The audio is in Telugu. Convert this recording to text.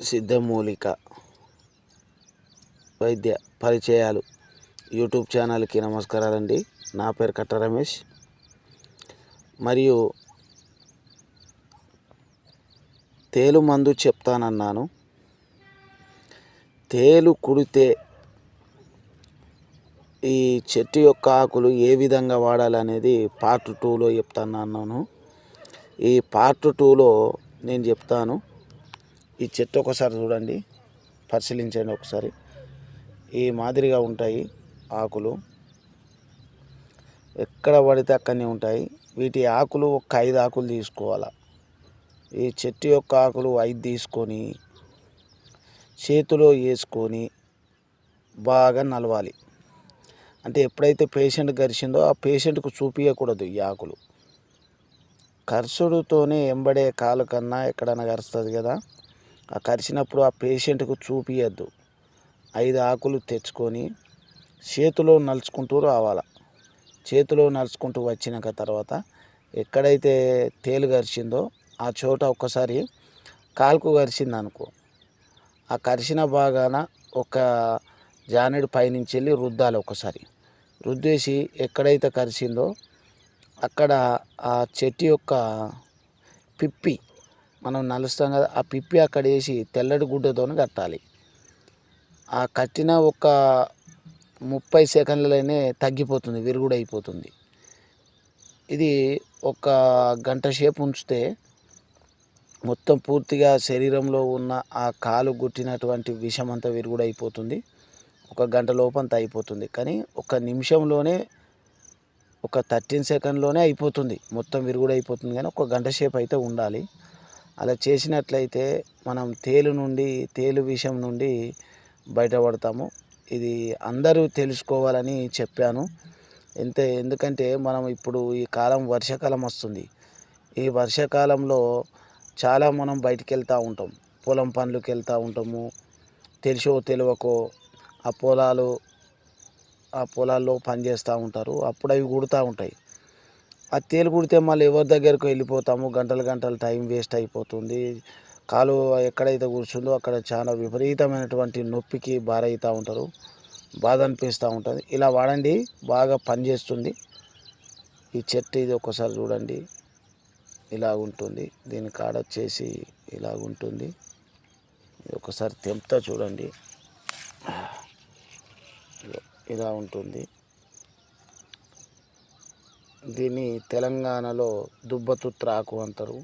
సిద్ధమూలిక వైద్య పరిచయాలు యూట్యూబ్ ఛానల్కి నమస్కారాలండి. నా పేరు కట్ట రమేష్. మరియు తేలు మందు చెప్తానన్నాను. తేలు కుడితే ఈ చెట్టు యొక్క ఆకులు ఏ విధంగా వాడాలనేది పార్ట్ 2లో చెప్తానన్నాను. ఈ పార్ట్ 2లో నేను చెప్తాను. ఈ చెట్టు ఒకసారి చూడండి, పరిశీలించండి ఒకసారి. ఈ మాదిరిగా ఉంటాయి ఆకులు, ఎక్కడ పడితే అక్కడనే ఉంటాయి. వీటి ఆకులు ఒక 5 ఆకులు తీసుకోవాలి. ఈ చెట్టు యొక్క ఆకులు 5 తీసుకొని చేతిలో వేసుకొని బాగా నలవాలి. అంటే ఎప్పుడైతే పేషెంట్ కరిచిందో ఆ పేషెంట్కు చూపించకూడదు. ఈ ఆకులు కరుసుడుతోనే ఎంబడే కాలు కన్నా ఎక్కడైనా కరుస్తుంది కదా, ఆ కరిచినప్పుడు ఆ పేషెంట్కు చూపించద్దు. 5 ఆకులు తెచ్చుకొని చేతిలో నలుచుకుంటూ రావాలి. చేతిలో నలుచుకుంటూ వచ్చినాక తర్వాత ఎక్కడైతే తేలు కరిచిందో ఆ చోట ఒక్కసారి కాలుకు కరిచింది అనుకో, ఆ కరిచిన భాగాన ఒక జానెడు పైనుంచి వెళ్ళి రుద్దాలి. ఒకసారి రుద్దేసి ఎక్కడైతే కరిచిందో అక్కడ ఆ చెట్టు యొక్క పిప్పి మనం నలుస్తాం కదా, ఆ పిప్పి అక్కడ వేసి తెల్లటి గుడ్డతో కట్టాలి. ఆ కట్టిన ఒక 30 సెకండ్లలోనే తగ్గిపోతుంది, విరుగుడు అయిపోతుంది. ఇది ఒక గంట సేపు ఉంచితే మొత్తం పూర్తిగా శరీరంలో ఉన్న ఆ కాలు గుట్టినటువంటి విషం అంతా విరుగుడు అయిపోతుంది. ఒక గంట లోపంతా అయిపోతుంది. కానీ ఒక నిమిషంలోనే, ఒక 13 సెకండ్లోనే అయిపోతుంది, మొత్తం విరుగుడు అయిపోతుంది. కానీ ఒక గంట సేపు అయితే ఉండాలి. అలా చేసినట్లయితే మనం తేలు విషం నుండి బయటపడతాము. ఇది అందరూ తెలుసుకోవాలని చెప్పాను. ఎందుకంటే మనం ఇప్పుడు ఈ కాలం వర్షాకాలం వస్తుంది. ఈ వర్షాకాలంలో చాలా మనం బయటికి వెళ్తూ ఉంటాం, పొలం పనులకు వెళ్తూ ఉంటాము. తెలిసో తెలియకో ఆ పొలాల్లో పని చేస్తూ ఉంటారు. అప్పుడు అవి కుడుతూ ఉంటాయి. ఆ తేలు కుడితే మళ్ళీ ఎవరి దగ్గరకు వెళ్ళిపోతాము, గంటలు టైం వేస్ట్ అయిపోతుంది. కాలు ఎక్కడైతే కూర్చుందో అక్కడ చాలా విపరీతమైనటువంటి నొప్పికి బారవుతూ ఉంటారు, బాధ అనిపిస్తూ ఉంటుంది. ఇలా వాడండి, బాగా పనిచేస్తుంది. ఈ చెట్టు ఇది ఒకసారి చూడండి, ఇలా ఉంటుంది. దీని కాడ వచ్చేసి ఇలా ఉంటుంది. ఒకసారి తెంపుతా చూడండి, ఇలా ఉంటుంది. దీన్ని తెలంగాణలో దుబ్బతుత్రాకు అంటారు.